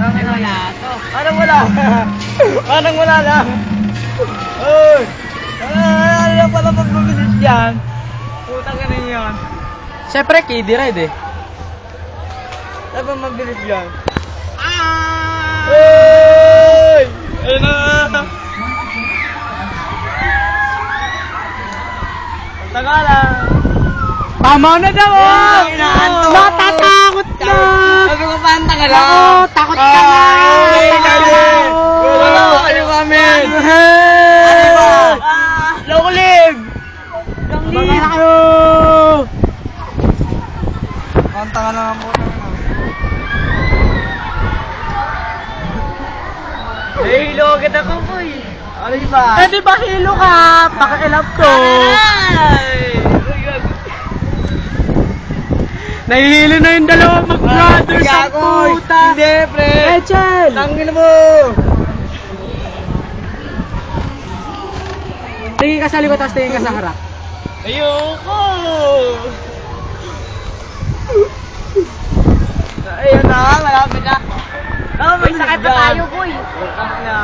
Wala to. Anong wala? Anong wala na? Uy! Ano lang pala magbubilis yan? Putang ka na yan. Siyempre, kiddie ride eh. Ano ba mabilis yan? Ah! Uy! Ayun na! Tagala! Tama na daw! Ay, inaantok. Natatakot na! Sabi ko pa ang tagala! Ako, takot ka na! Ay, dali! Wala ko kayo kamin! Ano ba? Lokolib! Baka na kayo! Ang tanga na ang puta na. Hilo kita ko boy! Ano ba? Eh di ba hilo ka? Pakialam ko! Ay! Nahihilo na yung dalawang mag-brothers ang puta! Hindi, pre! Echel! Tangin mo! Tingin ka sa likod tapos tingin ka sa harap. Ayoko! Ayun na, malapit na. May sakay pa tayo, boy. Ang ina.